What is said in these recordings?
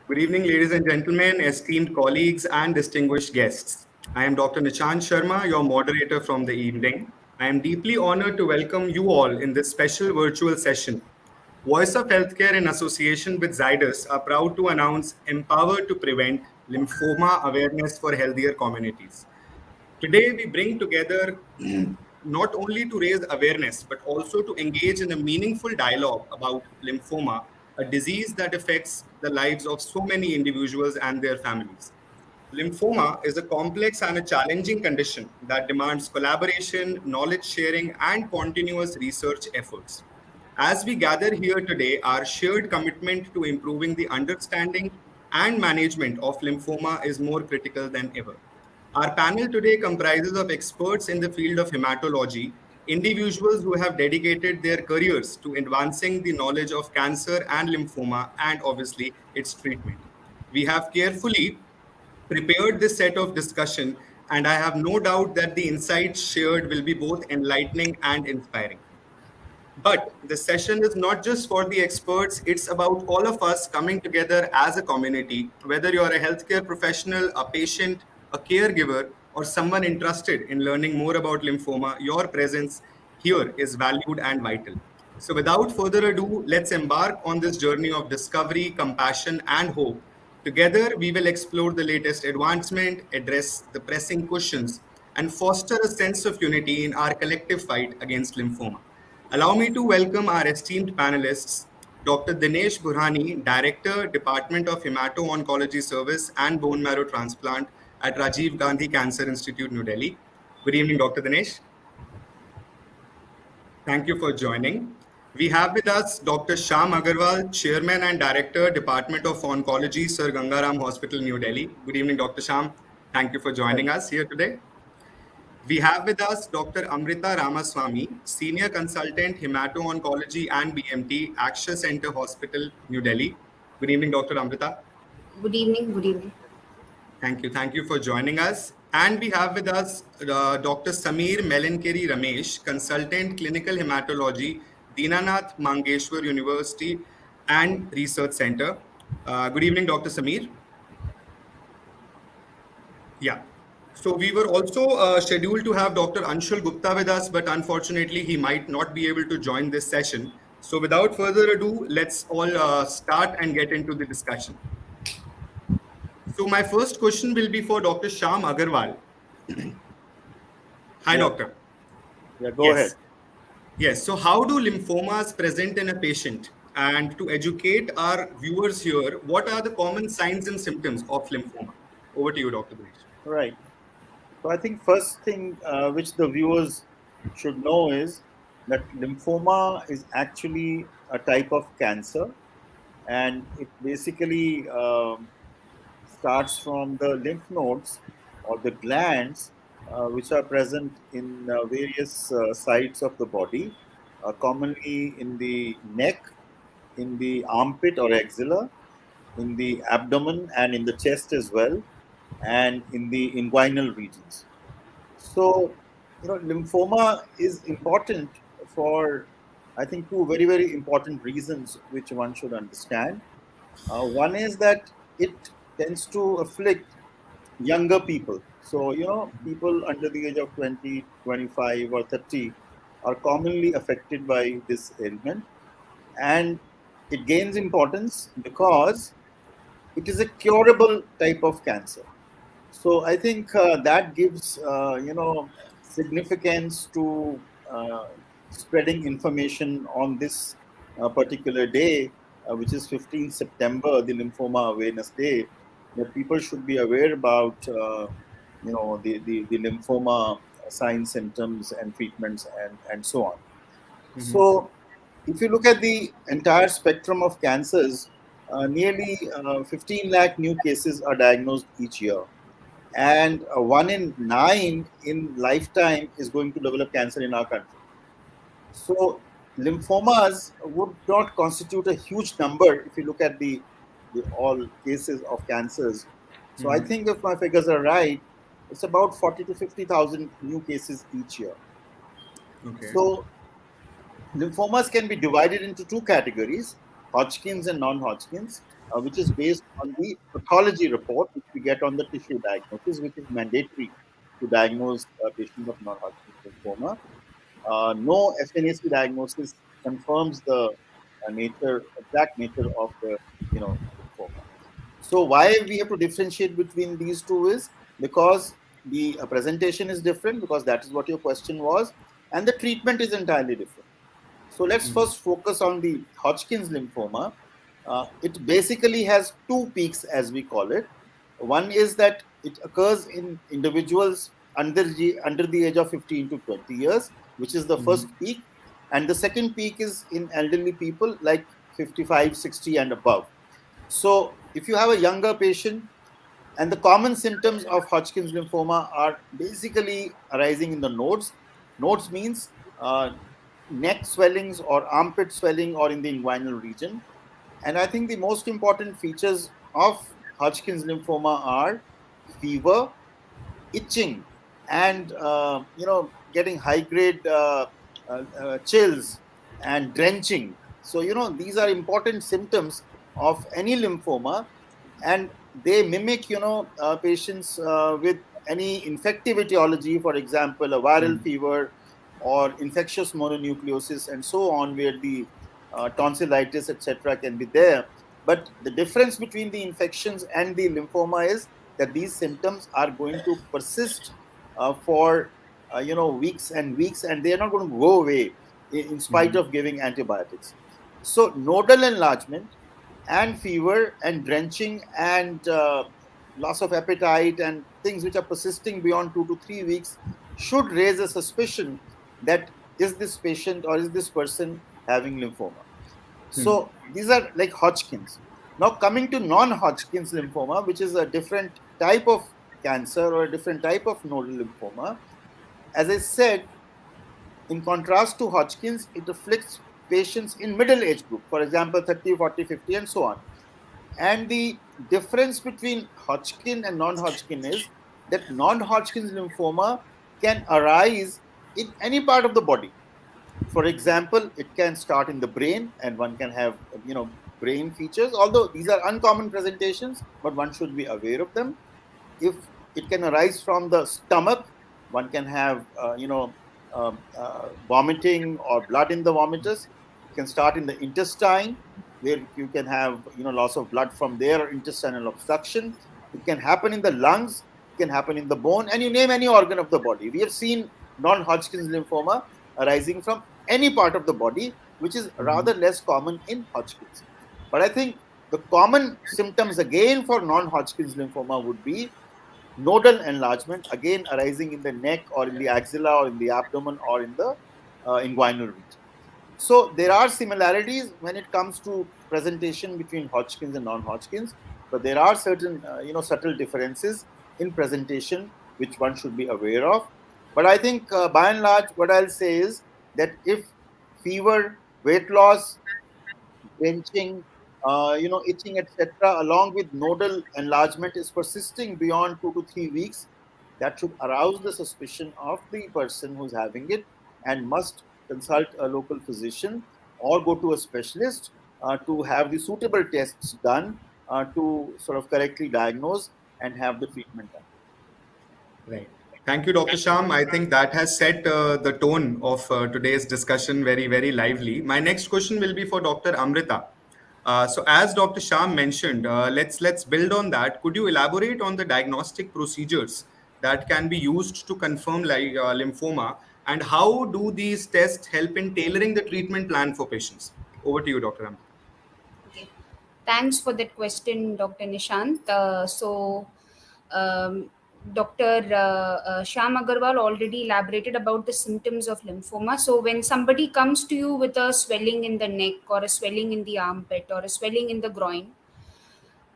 Good evening, ladies and gentlemen, esteemed colleagues, and distinguished guests. I am Dr. Nishant Sharma, your moderator from the evening. I am deeply honored to welcome you all in this special virtual session. Voice of Healthcare in association with Zydus are proud to announce Empower to Prevent Lymphoma Awareness for Healthier Communities. Today, we bring together not only to raise awareness, but also to engage in a meaningful dialogue about lymphoma, a disease that affects the lives of so many individuals and their families. Lymphoma is a complex and a challenging condition that demands collaboration, knowledge sharing, and continuous research efforts. As we gather here today, our shared commitment to improving the understanding and management of lymphoma is more critical than ever. Our panel today comprises of experts in the field of hematology, individuals who have dedicated their careers to advancing the knowledge of cancer and lymphoma and obviously its treatment. We have carefully prepared this set of discussion, and I have no doubt that the insights shared will be both enlightening and inspiring. But the session is not just for the experts, it's about all of us coming together as a community, whether you're a healthcare professional, a patient, a caregiver, or someone interested in learning more about lymphoma, your presence here is valued and vital. So, without further ado, let's embark on this journey of discovery, compassion, and hope. Together, we will explore the latest advancement, address the pressing questions, and foster a sense of unity in our collective fight against lymphoma. Allow me to welcome our esteemed panelists, Dr. Dinesh Bhurani, Director, Department of Hemato-Oncology Service and Bone Marrow Transplant at Rajiv Gandhi Cancer Institute, New Delhi. Good evening, Dr. Dinesh. Thank you for joining. We have with us Dr. Shyam Aggarwal, Chairman and Director, Department of Oncology, Sir Gangaram Hospital, New Delhi. Good evening, Dr. Shyam. Thank you for joining us here today. We have with us Dr. Amrita Ramaswamy, Senior Consultant, Hemato-Oncology and BMT, Akshay Center Hospital, New Delhi. Good evening, Dr. Amrita. Good evening. Good evening. Thank you. Thank you for joining us. And we have with us Dr. Sameer Melankeri Ramesh, Consultant, Clinical Hematology, Dinanath Mangeshwar University and Research Center. Good evening, Dr. Sameer. Yeah. So we were also scheduled to have Dr. Anshul Gupta with us, but unfortunately he might not be able to join this session. So without further ado, let's all start and get into the discussion. So my first question will be for Dr. Shyam Aggarwal. Hi, Yeah, doctor. yeah, go ahead. Yes. Yes. So how do lymphomas present in a patient? And to educate our viewers here, what are the common signs and symptoms of lymphoma? Over to you, Dr. Dinesh. Right. So I think first thing which the viewers should know is that lymphoma is actually a type of cancer, and it basically starts from the lymph nodes or the glands which are present in various sites of the body, commonly in the neck, in the armpit or axilla, in the abdomen, and in the chest as well, and in the inguinal regions. So, lymphoma is important for, I think, two very, very important reasons which one should understand. One is that it tends to afflict younger people. So, people under the age of 20, 25, or 30 are commonly affected by this ailment. And it gains importance because it is a curable type of cancer. So I think that gives significance to spreading information on this particular day, which is 15 September, the Lymphoma Awareness Day. That people should be aware about the lymphoma signs, symptoms, and treatments, and so on. So if you look at the entire spectrum of cancers, nearly 15 lakh new cases are diagnosed each year, and 1 in 9 in lifetime is going to develop cancer in our country. So lymphomas would not constitute a huge number if you look at the all cases of cancers. So I think if my figures are right, it's about 40 to 50,000 new cases each year. Okay. So lymphomas can be divided into two categories: Hodgkin's and non-Hodgkin's. which is based on the pathology report which we get on the tissue diagnosis, which is mandatory to diagnose a patient of non-Hodgkin's lymphoma. No FNAC diagnosis confirms the exact nature of the lymphoma. So why we have to differentiate between these two is because the presentation is different, because that is what your question was, and the treatment is entirely different. So let's first focus on the Hodgkin's lymphoma. It basically has two peaks, as we call it. One is that it occurs in individuals under the age of 15 to 20 years, which is the first peak. And the second peak is in elderly people like 55, 60 and above. So if you have a younger patient, and the common symptoms of Hodgkin's lymphoma are basically arising in the nodes. Nodes means neck swellings or armpit swelling or in the inguinal region. And I think the most important features of Hodgkin's lymphoma are fever, itching, and getting high grade chills and drenching. So these are important symptoms of any lymphoma, and they mimic patients with any infective etiology, for example a viral fever or infectious mononucleosis and so on, where the tonsillitis etc can be there. But the difference between the infections and the lymphoma is that these symptoms are going to persist for weeks and weeks, and they are not going to go away in spite of giving antibiotics. So nodal enlargement and fever and drenching and loss of appetite and things which are persisting beyond 2 to 3 weeks should raise a suspicion that is this patient or is this person having lymphoma. So these are like Hodgkin's. Now coming to non-Hodgkin's lymphoma, which is a different type of cancer or a different type of nodal lymphoma. As I said, in contrast to Hodgkin's, it afflicts patients in middle age group, for example 30, 40, 50 and so on. And the difference between Hodgkin and non-Hodgkin is that non-Hodgkin's lymphoma can arise in any part of the body. For example, it can start in the brain and one can have brain features, although these are uncommon presentations, but one should be aware of them. If it can arise from the stomach, one can have vomiting or blood in the vomitus. It can start in the intestine, where you can have loss of blood from there, or intestinal obstruction. It can happen in the lungs, it can happen in the bone, and you name any organ of the body. We have seen non-Hodgkin's lymphoma arising from any part of the body, which is rather less common in Hodgkin's. But I think the common symptoms again for non-Hodgkin's lymphoma would be nodal enlargement, again arising in the neck or in the axilla or in the abdomen or in the inguinal region. So there are similarities when it comes to presentation between Hodgkin's and non-Hodgkin's, but there are certain subtle differences in presentation which one should be aware of. But I think by and large, what I'll say is that if fever, weight loss, drenching, itching, etc., along with nodal enlargement is persisting beyond 2 to 3 weeks, that should arouse the suspicion of the person who's having it and must consult a local physician or go to a specialist to have the suitable tests done to sort of correctly diagnose and have the treatment done. Right. Thank you, Dr. Shyam. I think that has set the tone of today's discussion very, very lively. My next question will be for Dr. Amrita. So, as Dr. Shyam mentioned, let's build on that. Could you elaborate on the diagnostic procedures that can be used to confirm lymphoma, and how do these tests help in tailoring the treatment plan for patients? Over to you, Dr. Amrita. Okay. Thanks for that question, Dr. Nishant. Um, Dr. Shyam Aggarwal already elaborated about the symptoms of lymphoma. So, when somebody comes to you with a swelling in the neck or a swelling in the armpit or a swelling in the groin,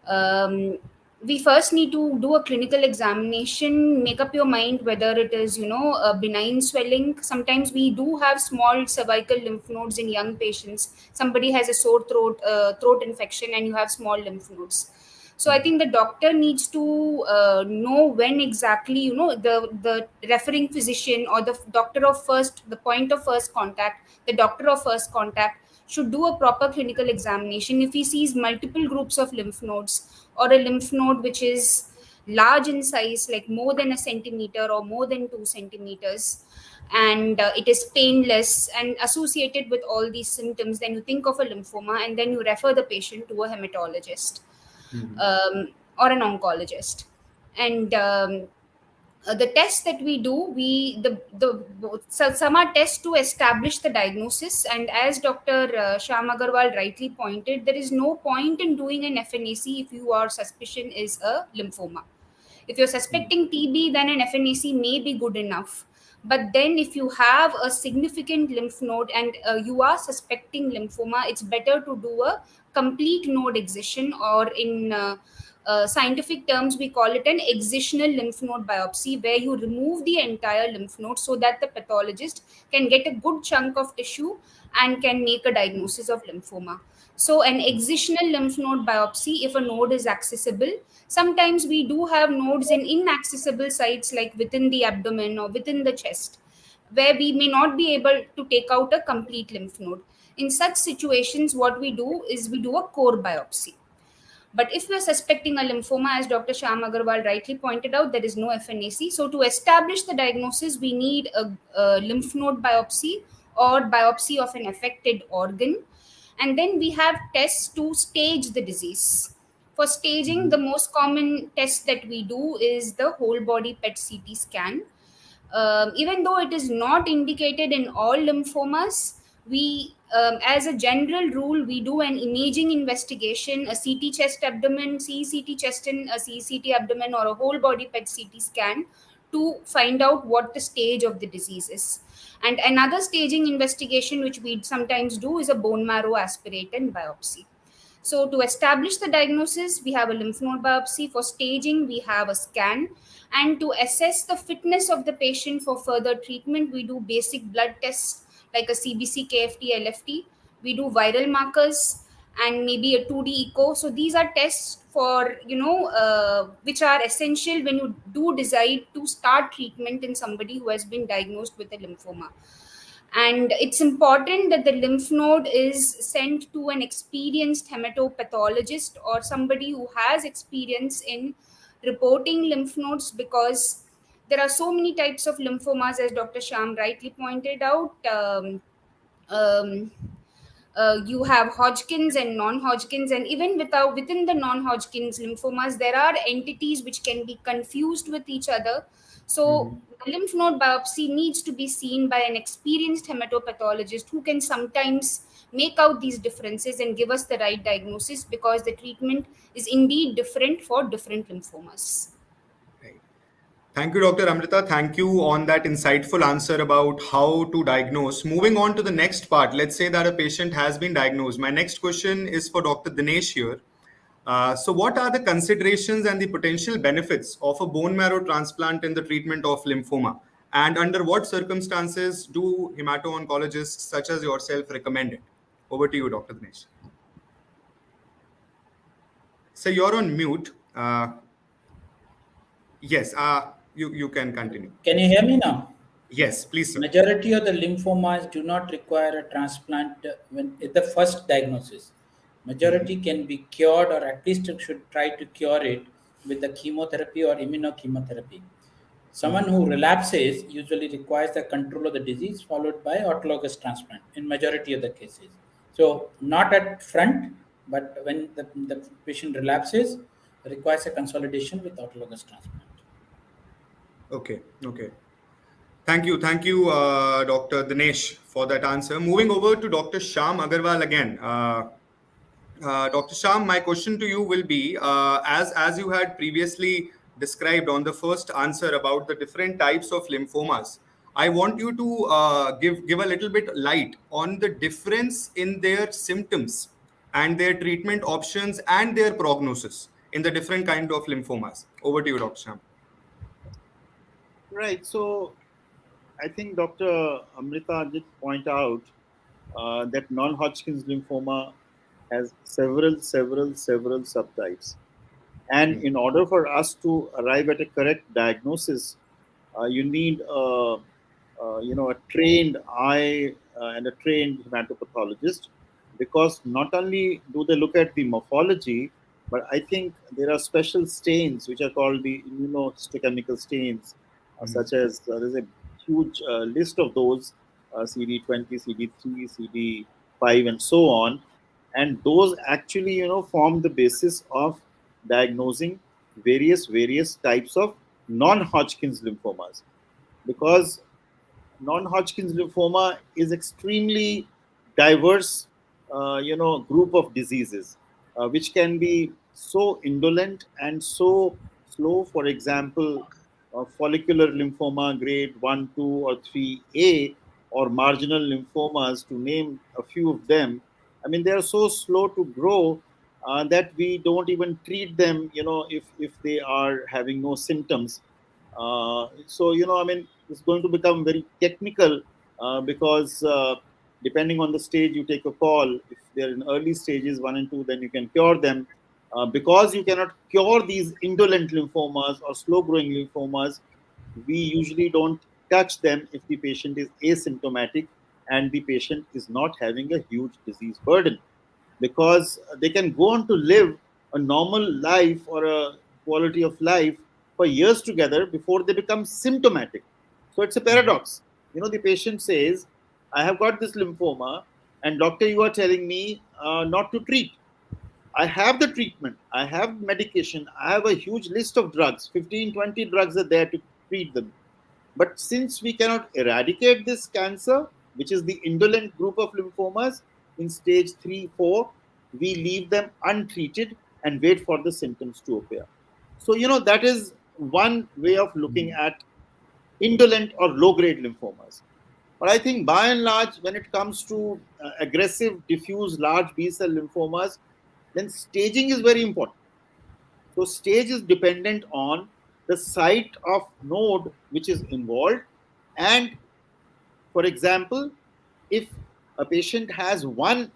um, we first need to do a clinical examination, make up your mind whether it is a benign swelling. Sometimes we do have small cervical lymph nodes in young patients. Somebody has a sore throat infection and you have small lymph nodes. So I think the doctor needs to know when exactly the referring physician or the doctor of first the point of first contact, the doctor of first contact should do a proper clinical examination. If he sees multiple groups of lymph nodes, or a lymph node which is large in size, like more than a centimeter or more than 2 centimeters, and it is painless and associated with all these symptoms, then you think of a lymphoma and then you refer the patient to a hematologist, or an oncologist. And the tests that we do, some are tests to establish the diagnosis. And as Dr. Shyam Aggarwal rightly pointed, there is no point in doing an FNAC if your suspicion is a lymphoma. If you're suspecting TB, then an FNAC may be good enough. But then, if you have a significant lymph node and you are suspecting lymphoma, it's better to do a complete node excision, or in scientific terms, we call it an excisional lymph node biopsy, where you remove the entire lymph node so that the pathologist can get a good chunk of tissue and can make a diagnosis of lymphoma. So, an excisional lymph node biopsy, if a node is accessible, sometimes we do have nodes in inaccessible sites like within the abdomen or within the chest, where we may not be able to take out a complete lymph node. In such situations, what we do is we do a core biopsy. But if we are suspecting a lymphoma, as Dr. Shyam Aggarwal rightly pointed out, there is no FNAC. So to establish the diagnosis, we need a lymph node biopsy or biopsy of an affected organ. And then we have tests to stage the disease. For staging, the most common test that we do is the whole body PET CT scan. Even though it is not indicated in all lymphomas, we, as a general rule, we do an imaging investigation, a CT chest abdomen, CECT chest and a CECT abdomen, or a whole body PET CT scan to find out what the stage of the disease is. And another staging investigation which we sometimes do is a bone marrow aspirate and biopsy. So to establish the diagnosis, we have a lymph node biopsy. For staging, we have a scan. And to assess the fitness of the patient for further treatment, we do basic blood tests like a CBC, KFT, LFT. We do viral markers and maybe a 2D echo. So these are tests for, which are essential when you do decide to start treatment in somebody who has been diagnosed with a lymphoma. And it's important that the lymph node is sent to an experienced hematopathologist or somebody who has experience in reporting lymph nodes, because there are so many types of lymphomas, as Dr. Shyam rightly pointed out. Um, you have Hodgkin's and non-Hodgkin's, and even within the non-Hodgkin's lymphomas, there are entities which can be confused with each other. So the lymph node biopsy needs to be seen by an experienced hematopathologist who can sometimes make out these differences and give us the right diagnosis, because the treatment is indeed different for different lymphomas. Right. Thank you, Dr. Amrita. Thank you on that insightful answer about how to diagnose. Moving on to the next part, let's say that a patient has been diagnosed. My next question is for Dr. Dinesh here. So what are the considerations and the potential benefits of a bone marrow transplant in the treatment of lymphoma? And under what circumstances do hemato-oncologists such as yourself recommend it? Over to you, Dr. Dinesh. So you're on mute. Yes, you can continue. Can you hear me now? Yes, please, sir. Majority of the lymphomas do not require a transplant when at the first diagnosis. Majority can be cured, or at least should try to cure it with the chemotherapy or immunochemotherapy. Someone who relapses usually requires the control of the disease followed by autologous transplant in majority of the cases. So not at front, but when the patient relapses, requires a consolidation with autologous transplant. Okay. Thank you, Dr. Dinesh, for that answer. Moving over to Dr. Shyam Aggarwal again. Dr. Shyam, my question to you will be, as you had previously described on the first answer about the different types of lymphomas, I want you to give a little bit light on the difference in their symptoms and their treatment options and their prognosis in the different kind of lymphomas. Over to you, Dr. Shyam. Right. So I think Dr. Amrita did point out that non-Hodgkin's lymphoma has several subtypes. And in order for us to arrive at a correct diagnosis, you need a trained eye and a trained hematopathologist because not only do they look at the morphology, but I think there are special stains which are called the immunohistochemical stains, such as there's a huge list of those CD20, CD3, CD5, and so on. And those actually, form the basis of diagnosing various types of non-Hodgkin's lymphomas, because non-Hodgkin's lymphoma is extremely diverse, group of diseases, which can be so indolent and so slow. For example, follicular lymphoma grade 1, 2, or 3A, or marginal lymphomas, to name a few of them. I mean, they are so slow to grow that we don't even treat them, if they are having no symptoms. I mean, it's going to become very technical, because depending on the stage, you take a call. If they're in early stages 1 and 2, then you can cure them. Because you cannot cure these indolent lymphomas or slow growing lymphomas, we usually don't touch them if the patient is asymptomatic and the patient is not having a huge disease burden, because they can go on to live a normal life or a quality of life for years together before they become symptomatic. So it's a paradox. The patient says, I have got this lymphoma, and doctor, you are telling me not to treat. I have the treatment, I have medication, I have a huge list of drugs, 15, 20 drugs are there to treat them. But since we cannot eradicate this cancer, which is the indolent group of lymphomas in stage 3, 4, we leave them untreated and wait for the symptoms to appear. So, that is one way of looking at indolent or low grade lymphomas. But I think by and large, when it comes to aggressive, diffuse, large B cell lymphomas, then staging is very important. So stage is dependent on the site of node which is involved. And for example, if a patient has one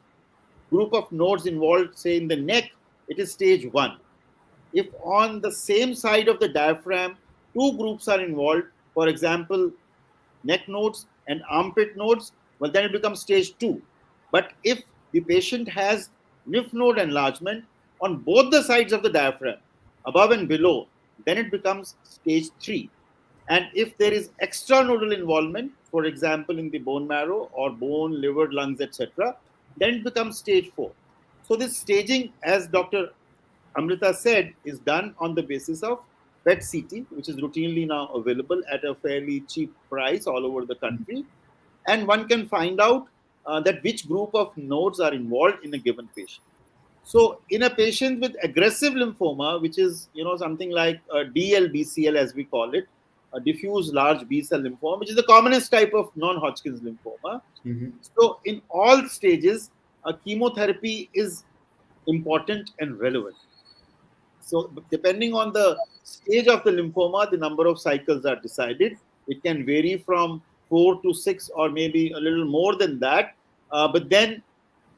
group of nodes involved, say in the neck, it is stage 1. If on the same side of the diaphragm, two groups are involved, for example, neck nodes and armpit nodes, well, then it becomes stage 2. But if the patient has lymph node enlargement on both the sides of the diaphragm, above and below, then it becomes stage 3. And if there is extranodal involvement, for example, in the bone marrow or bone, liver, lungs, etc., then it becomes stage 4. So this staging, as Dr. Amrita said, is done on the basis of PET-CT, which is routinely now available at a fairly cheap price all over the country. And one can find out that which group of nodes are involved in a given patient. So in a patient with aggressive lymphoma, which is something like a DLBCL as we call it, a diffuse large B cell lymphoma, which is the commonest type of non-Hodgkin's lymphoma. So in all stages, chemotherapy is important and relevant. So depending on the stage of the lymphoma, the number of cycles are decided. It can vary from 4 to 6 or maybe a little more than that. But then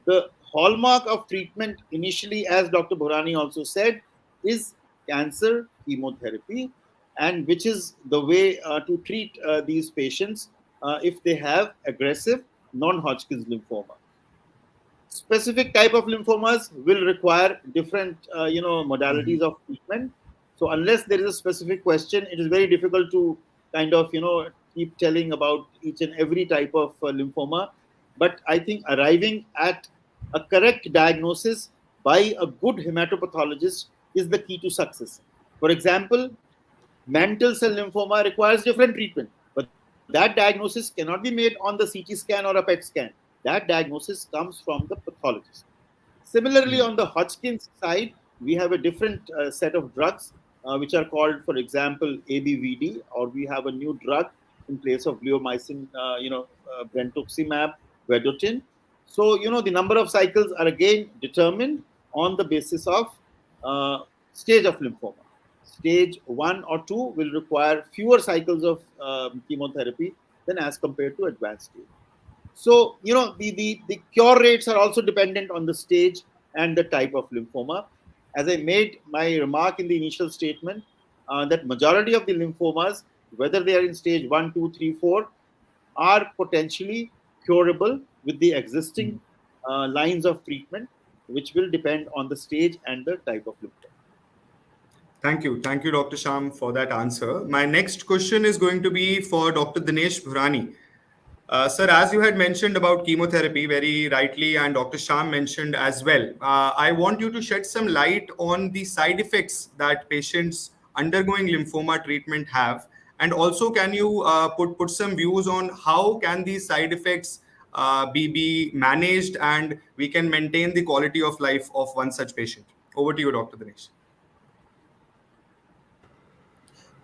the hallmark of treatment initially, as Dr. Bhurani also said, is cancer chemotherapy, and which is the way to treat these patients if they have aggressive non-Hodgkin's lymphoma. Specific type of lymphomas will require different modalities of treatment. So unless there is a specific question, it is very difficult to kind of keep telling about each and every type of lymphoma. But I think arriving at a correct diagnosis by a good hematopathologist is the key to success. For example, mantle cell lymphoma requires different treatment, but that diagnosis cannot be made on the CT scan or a PET scan. That diagnosis comes from the pathologist. Similarly, on the Hodgkin's side, we have a different set of drugs which are called, for example, ABVD, or we have a new drug in place of bleomycin, brentuximab vedotin. So, the number of cycles are again determined on the basis of stage of lymphoma. Stage 1 or 2 will require fewer cycles of chemotherapy than as compared to advanced stage. So, the cure rates are also dependent on the stage and the type of lymphoma. As I made my remark in the initial statement, that majority of the lymphomas, whether they are in stage 1, 2, 3, 4, are potentially curable with the existing lines of treatment, which will depend on the stage and the type of lymphoma. Thank you. Thank you, Dr. Sham, for that answer. My next question is going to be for Dr. Dinesh Bhurani. Sir, as you had mentioned about chemotherapy very rightly, and Dr. Sham mentioned as well, I want you to shed some light on the side effects that patients undergoing lymphoma treatment have. And also, can you put some views on how can these side effects be managed and we can maintain the quality of life of one such patient? Over to you, Dr. Dinesh.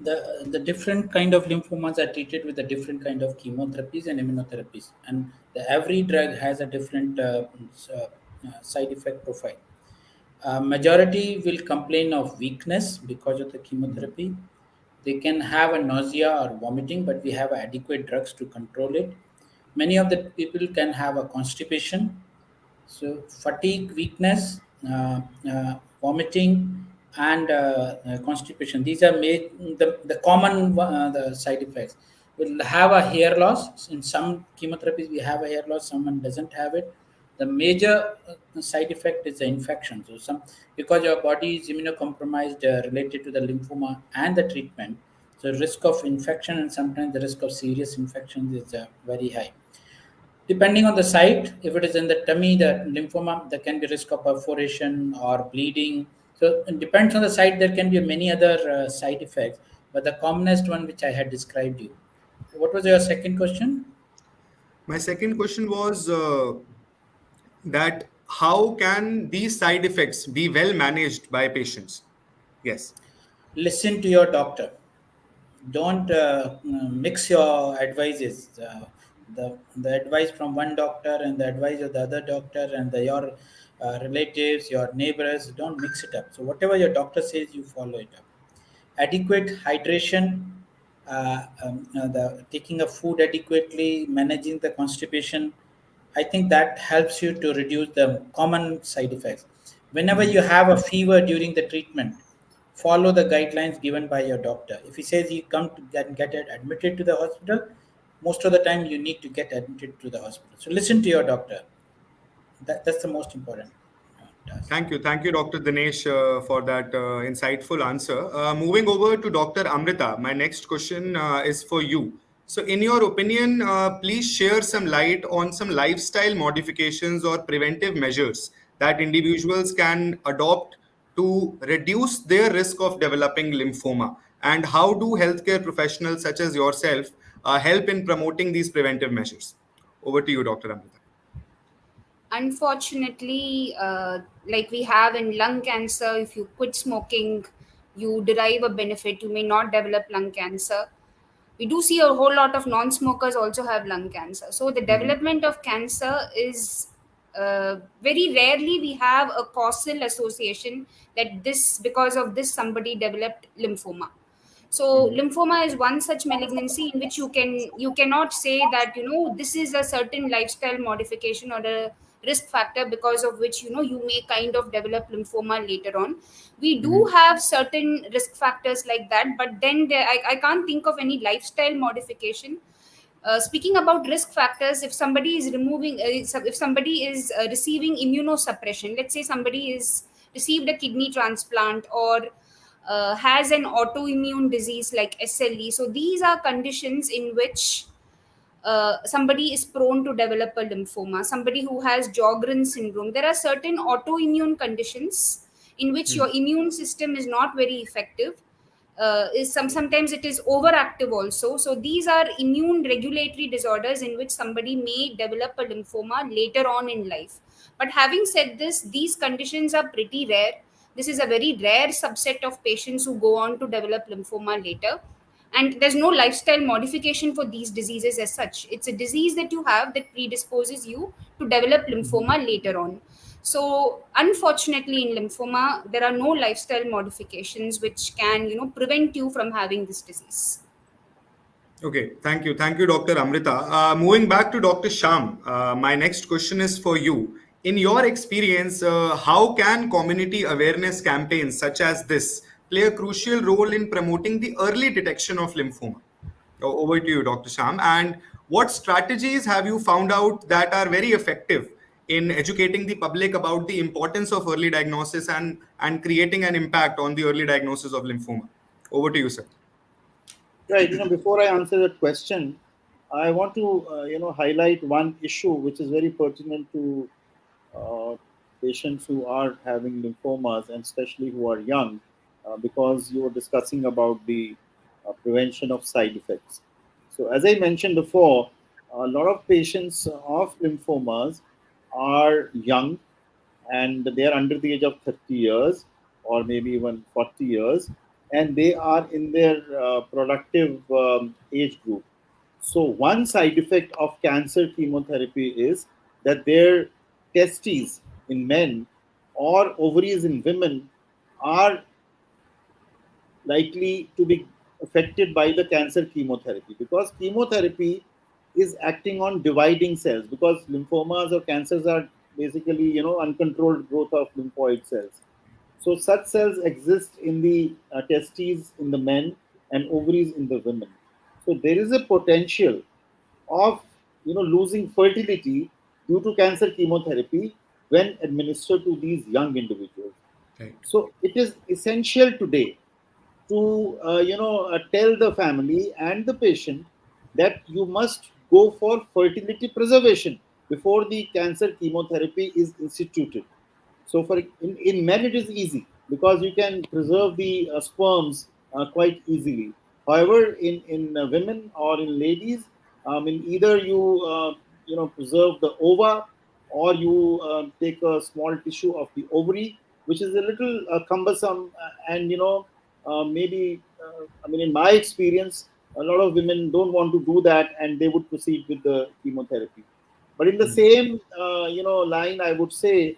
The different kind of lymphomas are treated with the different kind of chemotherapies and immunotherapies, and every drug has a different side effect profile. Majority will complain of weakness because of the chemotherapy. They can have a nausea or vomiting, but we have adequate drugs to control it. Many of the people can have a constipation, so fatigue, weakness, vomiting, and constipation. These are the common the side effects. We'll have a hair loss. In some chemotherapies, we have a hair loss. Someone doesn't have it. The major side effect is the infection. So some because your body is immunocompromised related to the lymphoma and the treatment. So risk of infection and sometimes the risk of serious infections is very high. Depending on the site, if it is in the tummy, the lymphoma, there can be risk of perforation or bleeding. So it depends on the site. There can be many other side effects, but the commonest one which I had described you. What was your second question? My second question was that how can these side effects be well managed by patients? Yes. Listen to your doctor. Don't mix your advices. The advice from one doctor and the advice of the other doctor and your relatives, your neighbors. Don't mix it up. So whatever your doctor says, you follow it up. Adequate hydration, the taking of food adequately, managing the constipation. I think that helps you to reduce the common side effects. Whenever you have a fever during the treatment, follow the guidelines given by your doctor. If he says you come to get it admitted to the hospital, most of the time you need to get admitted to the hospital. So listen to your doctor. That's the most important task. Thank you, Dr. Dinesh, for that insightful answer. Moving over to Dr. Amrita, my next question is for you. So, in your opinion, please share some light on some lifestyle modifications or preventive measures that individuals can adopt to reduce their risk of developing lymphoma. And how do healthcare professionals such as yourself help in promoting these preventive measures? Over to you, Dr. Amrita. Unfortunately, like we have in lung cancer, if you quit smoking, you derive a benefit. You may not develop lung cancer. We do see a whole lot of non-smokers also have lung cancer. So the development of cancer is very rarely we have a causal association that this because of this somebody developed lymphoma. So lymphoma is one such malignancy in which you cannot say that this is a certain lifestyle modification or a risk factor because of which you may kind of develop lymphoma later on. We do have certain risk factors like that, but then I can't think of any lifestyle modification. Speaking about risk factors, if somebody is if somebody is receiving immunosuppression, let's say somebody is received a kidney transplant or has an autoimmune disease like SLE. So these are conditions in which somebody is prone to develop a lymphoma. Somebody who has Sjogren syndrome. There are certain autoimmune conditions in which your immune system is not very effective. Sometimes it is overactive also. So these are immune regulatory disorders in which somebody may develop a lymphoma later on in life. But having said this, these conditions are pretty rare. This is a very rare subset of patients who go on to develop lymphoma later. And there's no lifestyle modification for these diseases as such. It's a disease that you have that predisposes you to develop lymphoma later on. So unfortunately in lymphoma there are no lifestyle modifications which can prevent you from having this disease. Okay, thank you, Dr. Amrita. Moving back to Dr. Sham, my next question is for you. In your experience, how can community awareness campaigns such as this play a crucial role in promoting the early detection of lymphoma? Over to you, Dr. Sham. And what strategies have you found out that are very effective in educating the public about the importance of early diagnosis and creating an impact on the early diagnosis of lymphoma. Over to you, sir. Right. Before I answer that question, I want to highlight one issue which is very pertinent to uh, patients who are having lymphomas and especially who are young, because you were discussing about the prevention of side effects. So, as I mentioned before, a lot of patients of lymphomas are young and they are under the age of 30 years or maybe even 40 years, and they are in their productive age group. So, one side effect of cancer chemotherapy is that their testes in men or ovaries in women are likely to be affected by the cancer chemotherapy, because chemotherapy is acting on dividing cells, because lymphomas or cancers are basically uncontrolled growth of lymphoid cells. So such cells exist in the testes in the men and ovaries in the women. So there is a potential of losing fertility due to cancer chemotherapy when administered to these young individuals. Right. So it is essential today to tell the family and the patient that you must go for fertility preservation before the cancer chemotherapy is instituted. So for in men it is easy because you can preserve the sperms quite easily. However, in women or in ladies, in either you preserve the ova, or you take a small tissue of the ovary, which is a little cumbersome, and maybe I mean, in my experience, a lot of women don't want to do that and they would proceed with the chemotherapy. But in the same line, I would say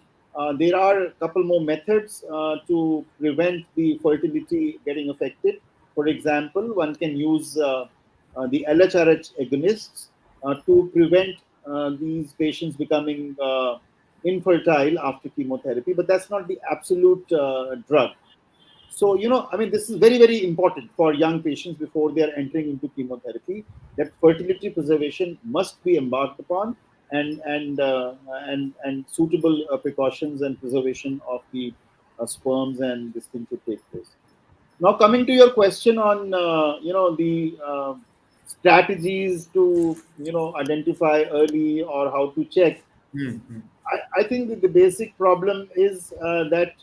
there are a couple more methods to prevent the fertility getting affected. For example, one can use the LHRH agonists to prevent these patients becoming infertile after chemotherapy, but that's not the absolute drug. So, I mean, this is very, very important for young patients before they are entering into chemotherapy, that fertility preservation must be embarked upon, and suitable precautions and preservation of the sperms and this thing to take place. Now, coming to your question on, the strategies to, identify early or how to check, Hmm. I think that the basic problem is that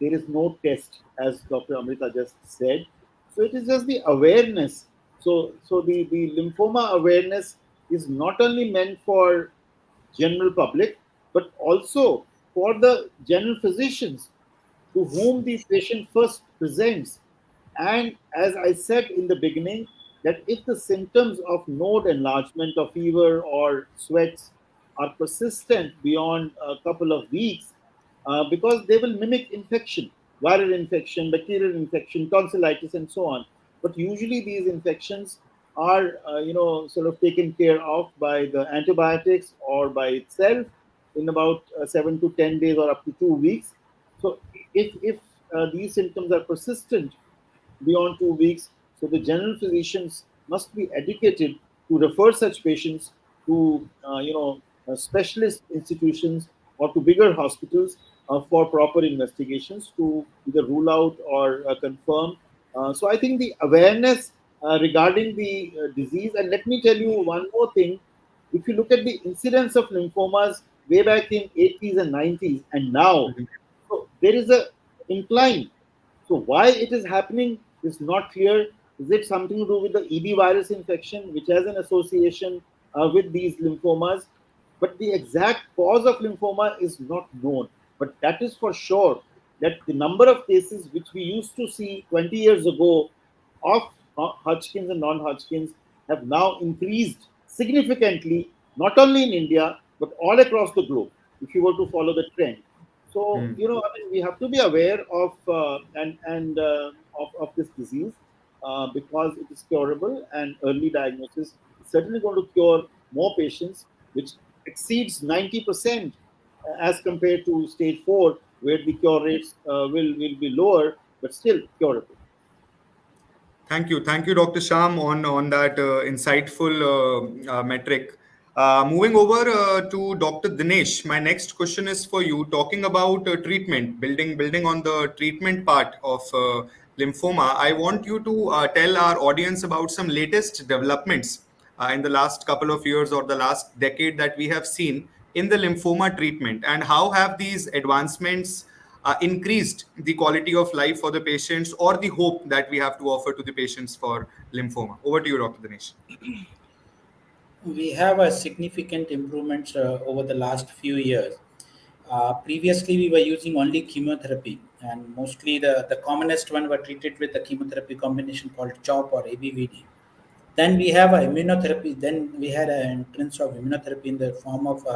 there is no test, as Dr. Amrita just said. So it is just the awareness. So the lymphoma awareness is not only meant for general public, but also for the general physicians to whom the patient first presents. And as I said in the beginning, that if the symptoms of node enlargement or fever or sweats are persistent beyond a couple of weeks, because they will mimic infection, viral infection, bacterial infection, tonsillitis, and so on. But usually these infections are, sort of taken care of by the antibiotics or by itself in about 7 to 10 days or up to 2 weeks. So if these symptoms are persistent beyond 2 weeks, so the general physicians must be educated to refer such patients to specialist institutions or to bigger hospitals for proper investigations to either rule out or confirm. So I think the awareness regarding the disease, and let me tell you one more thing. If you look at the incidence of lymphomas way back in 80s and 90s and now, so there is a incline. So why it is happening is not clear. Is it something to do with the EB virus infection, which has an association with these lymphomas? But the exact cause of lymphoma is not known. But that is for sure that the number of cases which we used to see 20 years ago of Hodgkin's and non-Hodgkin's have now increased significantly, not only in India, but all across the globe, if you were to follow the trend. So, I mean, we have to be aware of of this disease because it is curable, and early diagnosis is certainly going to cure more patients, which exceeds 90% as compared to stage 4, where the cure rates will be lower, but still curable. Thank you, Dr. Sham, on that insightful metric. Moving over to Dr. Dinesh, my next question is for you. Talking about treatment, building on the treatment part of lymphoma, I want you to tell our audience about some latest developments in the last couple of years or the last decade that we have seen in the lymphoma treatment, and how have these advancements increased the quality of life for the patients or the hope that we have to offer to the patients for lymphoma. Over to you, Dr. Dinesh. We have a significant improvements over the last few years. Previously, we were using only chemotherapy, and mostly the commonest one were treated with the chemotherapy combination called CHOP or ABVD. Then we have a immunotherapy. Then we had an entrance of immunotherapy in the form of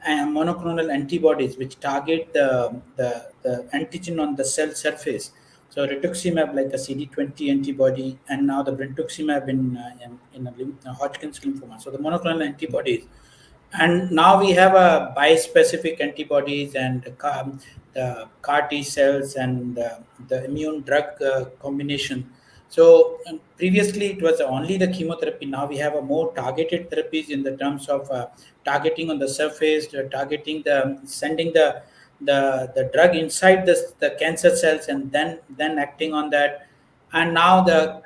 monoclonal antibodies, which target the antigen on the cell surface. So rituximab, like a CD20 antibody, and now the brentuximab in a Hodgkin's lymphoma. So the monoclonal antibodies, and now we have a bispecific antibodies and the CAR T cells and the immune drug combination. So previously it was only the chemotherapy. Now we have a more targeted therapies in the terms of targeting on the surface, targeting the sending the drug inside the cancer cells, and then acting on that. And now the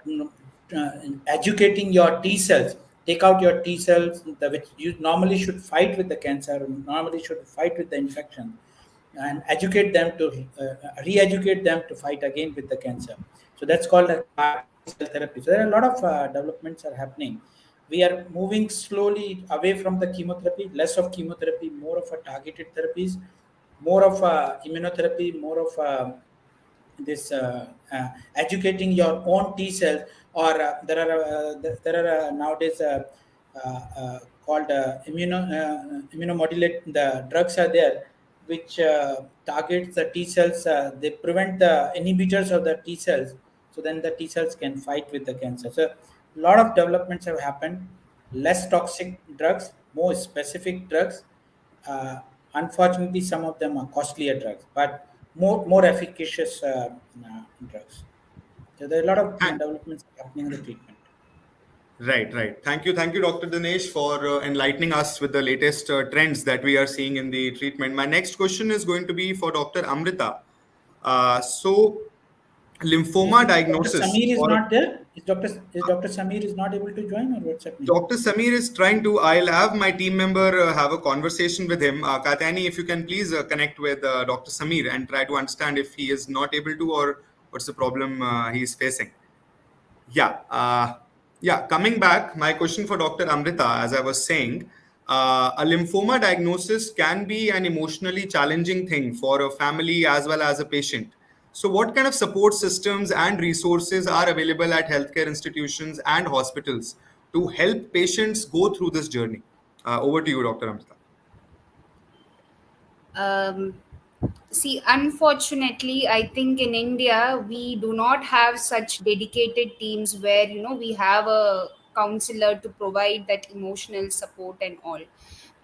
educating your T cells, take out your T cells, which you normally should fight with the cancer, normally should fight with the infection, and educate them to re-educate them to fight again with the cancer. So that's called a CAR T cell therapy. So there are a lot of developments are happening. We are moving slowly away from the chemotherapy, less of chemotherapy, more of a targeted therapies, more of immunotherapy, more of this educating your own T cells, or there are nowadays called immunomodulate. The drugs are there which targets the T cells. They prevent the inhibitors of the T cells, so then the T cells can fight with the cancer. So a lot of developments have happened. Less toxic drugs, more specific drugs. Unfortunately, some of them are costlier drugs, but more efficacious drugs. So there are a lot of developments happening in the treatment. Right. Thank you, Dr. Dinesh, for enlightening us with the latest trends that we are seeing in the treatment. My next question is going to be for Dr. Amrita. So, lymphoma Is Dr. diagnosis, Samir is or not there? Is Dr. Samir is not able to join, or what's happening? Dr. Samir is trying to. I'll have my team member have a conversation with him. Katani, if you can please connect with Dr. Samir and try to understand if he is not able to, or what's the problem he is facing. Yeah. Coming back, my question for Dr. Amrita, as I was saying, a lymphoma diagnosis can be an emotionally challenging thing for a family as well as a patient. So, what kind of support systems and resources are available at healthcare institutions and hospitals to help patients go through this journey? Over to you, Dr. Amrita. See, unfortunately, I think in India we do not have such dedicated teams where we have a counselor to provide that emotional support and all.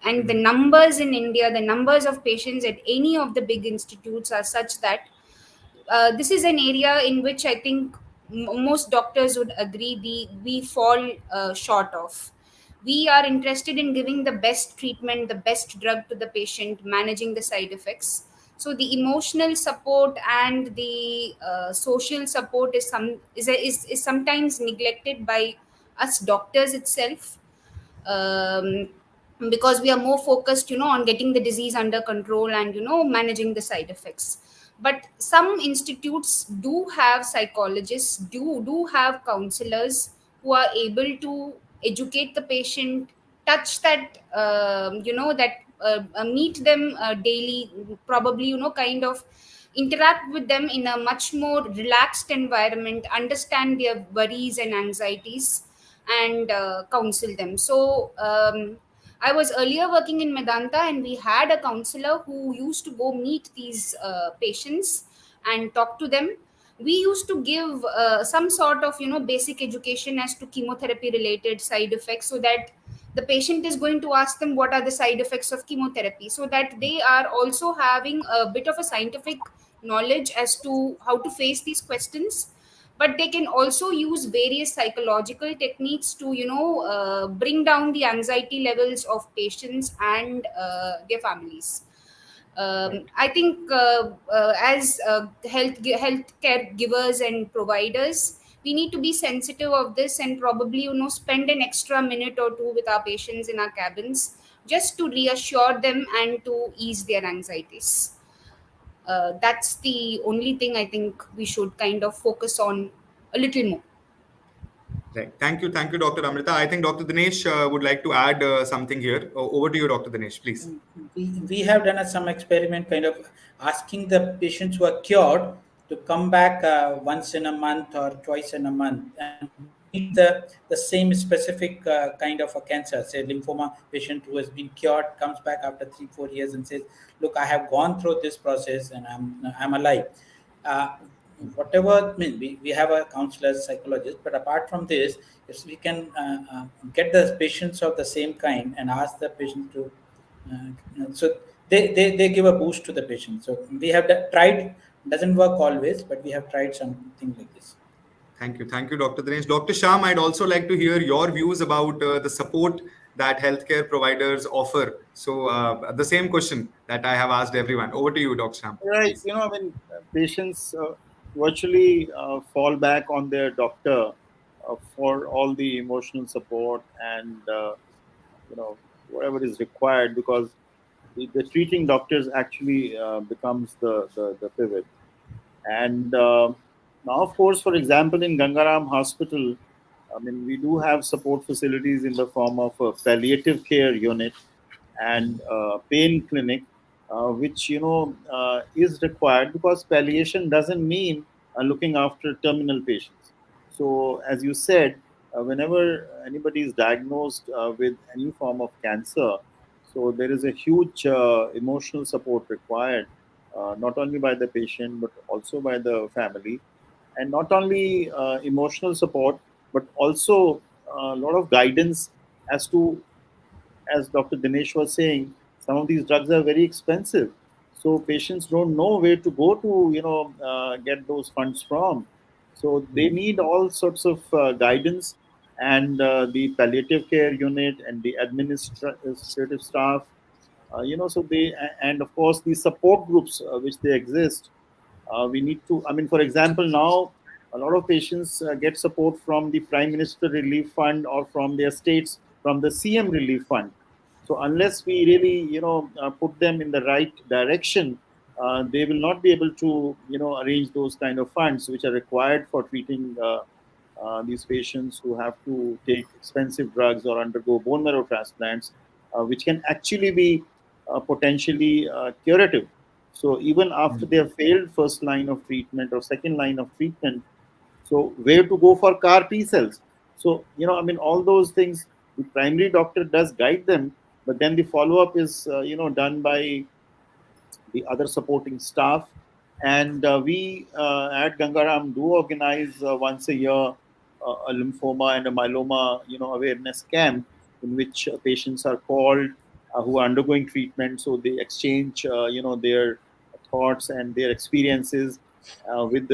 And the numbers in India, the numbers of patients at any of the big institutes are such that this is an area in which I think most doctors would agree we fall short of. We are interested in giving the best treatment, the best drug to the patient, managing the side effects. So the emotional support and the social support is sometimes neglected by us doctors itself, um, because we are more focused on getting the disease under control and managing the side effects. But some institutes do have psychologists, do have counselors who are able to educate the patient, touch that that meet them daily, probably kind of interact with them in a much more relaxed environment, understand their worries and anxieties, and counsel them. So I was earlier working in Medanta, and we had a counselor who used to go meet these patients and talk to them. We used to give some sort of basic education as to chemotherapy related side effects, so that the patient is going to ask them what are the side effects of chemotherapy, so that they are also having a bit of a scientific knowledge as to how to face these questions. but they can also use various psychological techniques to bring down the anxiety levels of patients and their families. Right. I think as healthcare givers and providers, we need to be sensitive of this and probably spend an extra minute or two with our patients in our cabins just to reassure them and to ease their anxieties. That's the only thing I think we should kind of focus on a little more. Right. Thank you, Dr. Amrita. I think Dr. Dinesh would like to add something here. Over to you, Dr. Dinesh, please. We have done some experiment kind of asking the patients who are cured to come back once in a month or twice in a month and treat the same specific kind of a cancer, say lymphoma patient who has been cured comes back after 3-4 years and says, look, I have gone through this process and I'm alive. uh, Whatever, I mean, we have a counselor, psychologist, but apart from this, if we can get the patients of the same kind and ask the patient to so they give a boost to the patient. So we have tried, doesn't work always, but we have tried something like this. Thank you, Dr. Dinesh. Dr. Shyam, I'd also like to hear your views about the support that healthcare providers offer. So, the same question that I have asked everyone. Over to you, Dr. Shyam, Right. please. I mean, patients virtually fall back on their doctor for all the emotional support and whatever is required, because the treating doctors actually becomes the pivot. And now, of course, for example, in Gangaram Hospital, I mean, we do have support facilities in the form of a palliative care unit and pain clinic, which is required, because palliation doesn't mean looking after terminal patients. So, as you said, whenever anybody is diagnosed with any form of cancer, so there is a huge emotional support required, not only by the patient but also by the family, and not only emotional support but also a lot of guidance as to, as Dr. Dinesh was saying, some of these drugs are very expensive. So patients don't know where to go to, get those funds from. So they need all sorts of guidance, and the palliative care unit and the administrative staff, so and of course the support groups which they exist, we need to, I mean, for example, now a lot of patients get support from the Prime Minister Relief Fund or from their states, from the CM Relief Fund. So unless we really, put them in the right direction, they will not be able to, arrange those kind of funds which are required for treating these patients who have to take expensive drugs or undergo bone marrow transplants, which can actually be potentially curative. So even after they have failed first line of treatment or second line of treatment, so where to go for CAR T cells? So I mean, all those things the primary doctor does guide them, but then the follow up is done by the other supporting staff. And we at Gangaram do organize once a year a lymphoma and a myeloma, awareness camp, in which patients are called who are undergoing treatment. So they exchange, their thoughts and their experiences with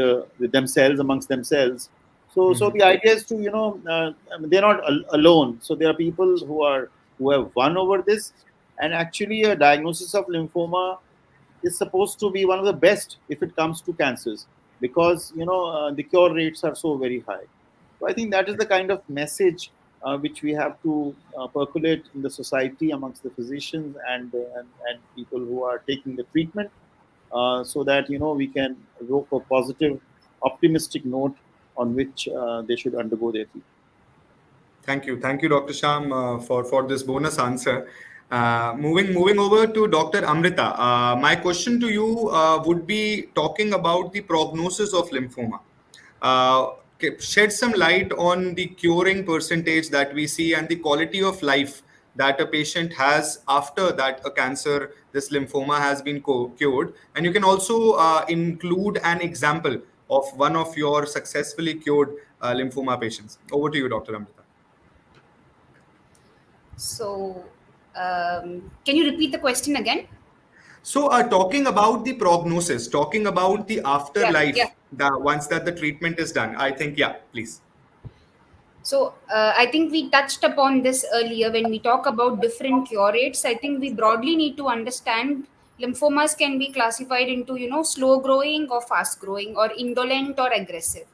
themselves, amongst themselves. So the idea is to, I mean, they're not alone. So there are people who have won over this, and actually a diagnosis of lymphoma is supposed to be one of the best if it comes to cancers, because the cure rates are so very high. So I think that is the kind of message which we have to percolate in the society amongst the physicians and people who are taking the treatment, so that we can evoke a positive, optimistic note on which they should undergo their treatment. Thank you, Dr. Sham, for this bonus answer. Moving over to Dr. Amrita. My question to you would be talking about the prognosis of lymphoma. Shed some light on the curing percentage that we see and the quality of life that a patient has after that a cancer, this lymphoma, has been cured. And you can also include an example of one of your successfully cured lymphoma patients. Over to you, Dr. Amrita. So, can you repeat the question again? So, talking about the prognosis, talking about the Yeah, afterlife yeah. once that the treatment is done. I think, yeah, please. So I think we touched upon this earlier when we talk about different cure rates. I think we broadly need to understand lymphomas can be classified into, slow growing or fast growing, or indolent or aggressive.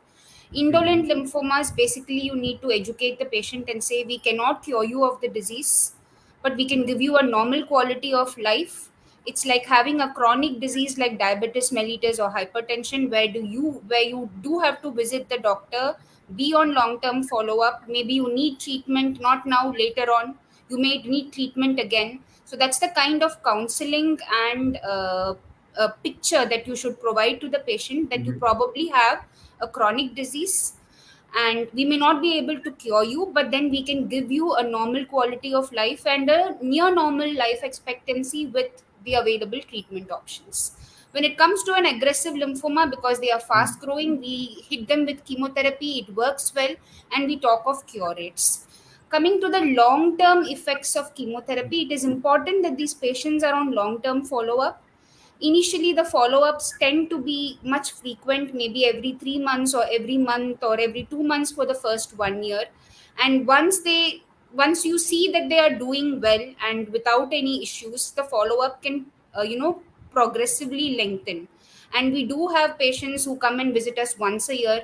Indolent lymphomas, basically you need to educate the patient and say we cannot cure you of the disease, but we can give you a normal quality of life. It's like having a chronic disease like diabetes mellitus or hypertension, where you do have to visit the doctor, be on long term follow up. Maybe you need treatment, not now, later on you may need treatment again. So that's the kind of counseling and a picture that you should provide to the patient, that you probably have a chronic disease and we may not be able to cure you, but then we can give you a normal quality of life and a near normal life expectancy with the available treatment options. When it comes to an aggressive lymphoma, because they are fast growing, we hit them with chemotherapy, it works well, and we talk of cure rates. Coming to the long term effects of chemotherapy, it is important that these patients are on long term follow up. Initially the follow-ups tend to be much frequent, maybe every 3 months or every month or every 2 months for the first 1 year. And once you see that they are doing well and without any issues, the follow-up can progressively lengthen. And we do have patients who come and visit us once a year,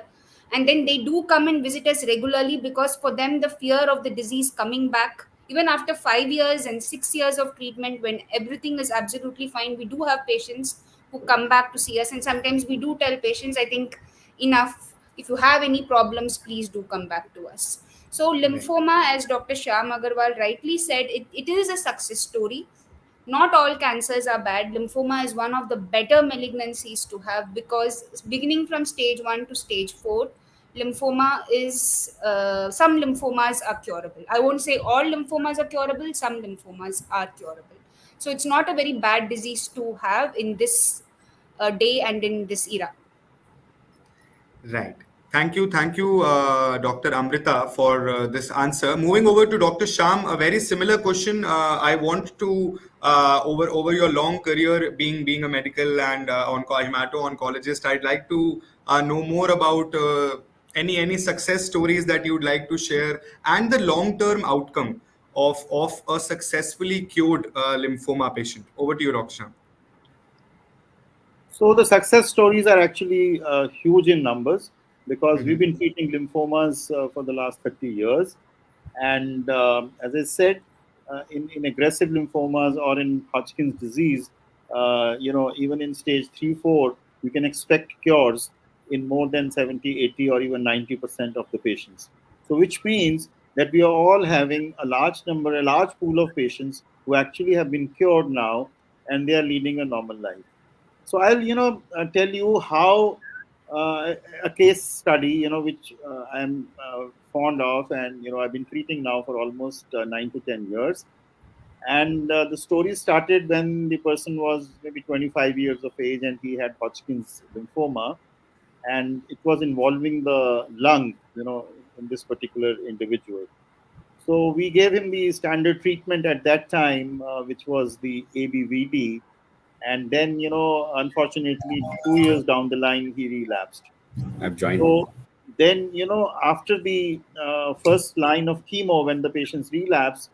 and then they do come and visit us regularly, because for them the fear of the disease coming back, even after 5 years and 6 years of treatment, when everything is absolutely fine, we do have patients who come back to see us. And sometimes we do tell patients, I think, enough, if you have any problems, please do come back to us. So Right. lymphoma, as Dr. Shyam Aggarwal rightly said, it is a success story. Not all cancers are bad. Lymphoma is one of the better malignancies to have, because beginning from stage 1 to stage 4, lymphoma is some lymphomas are curable. I won't say all lymphomas are curable, some lymphomas are curable. So it's not a very bad disease to have in this day and in this era. Right. Thank you, Dr. Amrita, for this answer. Moving over to Dr. Sham, a very similar question. I want to, over your long career being a medical and hemato-oncologist, I'd like to know more about any success stories that you'd like to share, and the long-term outcome of a successfully cured lymphoma patient. Over to you, Dr. Sham. So the success stories are actually huge in numbers, because we've been treating lymphomas for the last 30 years. And as I said, in aggressive lymphomas or in Hodgkin's disease, even in stage 3, 4, you can expect cures in more than 70, 80, or even 90% of the patients. So which means that we are all having a large pool of patients who actually have been cured now, and they are leading a normal life. So I'll, tell you how a case study, which I'm fond of, and I've been treating now for almost 9 to 10 years. And the story started when the person was maybe 25 years of age, and he had Hodgkin's lymphoma, and it was involving the lung, in this particular individual. So we gave him the standard treatment at that time, which was the ABVD, and then unfortunately 2 years down the line he relapsed. I've joined. So then after the first line of chemo, when the patients relapse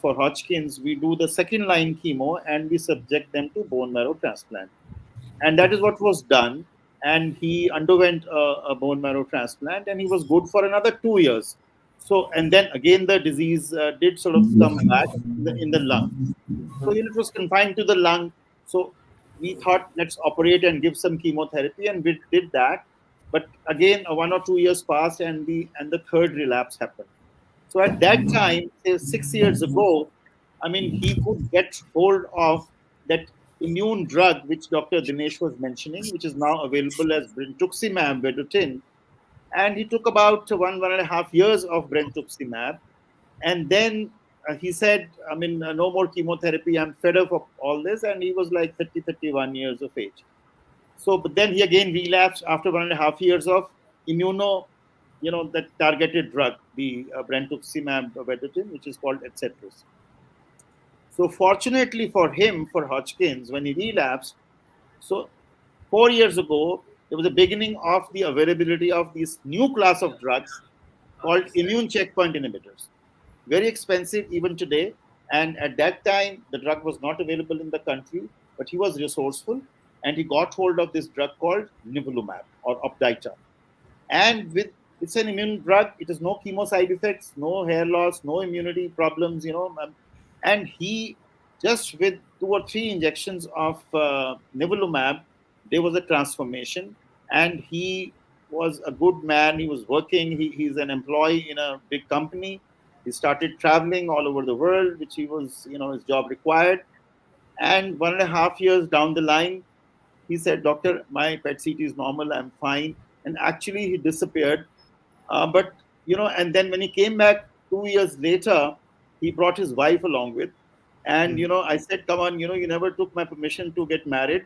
for Hodgkin's, we do the second line chemo and we subject them to bone marrow transplant, and that is what was done. And he underwent a bone marrow transplant, and he was good for another 2 years. So, and then again the disease did sort of come back in the lung. So it was confined to the lung. So we thought, let's operate and give some chemotherapy, and we did that. But again, 1 or 2 years passed, and the third relapse happened. So at that time, say 6 years ago, I mean, he could get hold of that immune drug which Dr. Dinesh was mentioning, which is now available as brentuximab vedotin. And he took about 1.5 years of brentuximab, and then he said, I mean, no more chemotherapy. I'm fed up of all this. And he was like 30, 31 years of age. So, but then he again relapsed after 1.5 years of immuno, that targeted drug, the brentuximab vedotin, which is called Etcetras. So, fortunately for him, for Hodgkin's, when he relapsed, so 4 years ago, there was a beginning of the availability of this new class of drugs called immune checkpoint inhibitors. Very expensive even today. And at that time, the drug was not available in the country, but he was resourceful and he got hold of this drug called nivolumab or Opdicha. And with it's an immune drug, it has no chemo side effects, no hair loss, no immunity problems, and he just with 2 or 3 injections of nivolumab, there was a transformation, and he was a good man. He was working. He's an employee in a big company. He started traveling all over the world, which he was, his job required. And 1.5 years down the line, he said, "Doctor, my PET CT is normal. I'm fine." And actually, he disappeared. But and then when he came back 2 years later, he brought his wife along with. And I said, "Come on, you never took my permission to get married."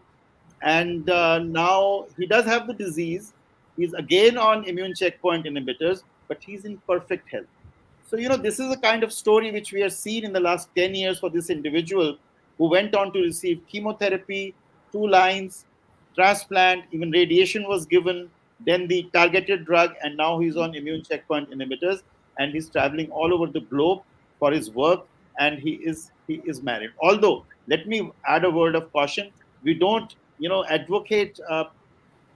And now he does have the disease. He's again on immune checkpoint inhibitors, but he's in perfect health. So, this is a kind of story which we have seen in the last 10 years for this individual who went on to receive chemotherapy, 2 lines, transplant, even radiation was given, then the targeted drug, and now he's on immune checkpoint inhibitors, and he's traveling all over the globe for his work, and he is married. Although, let me add a word of caution. We don't, advocate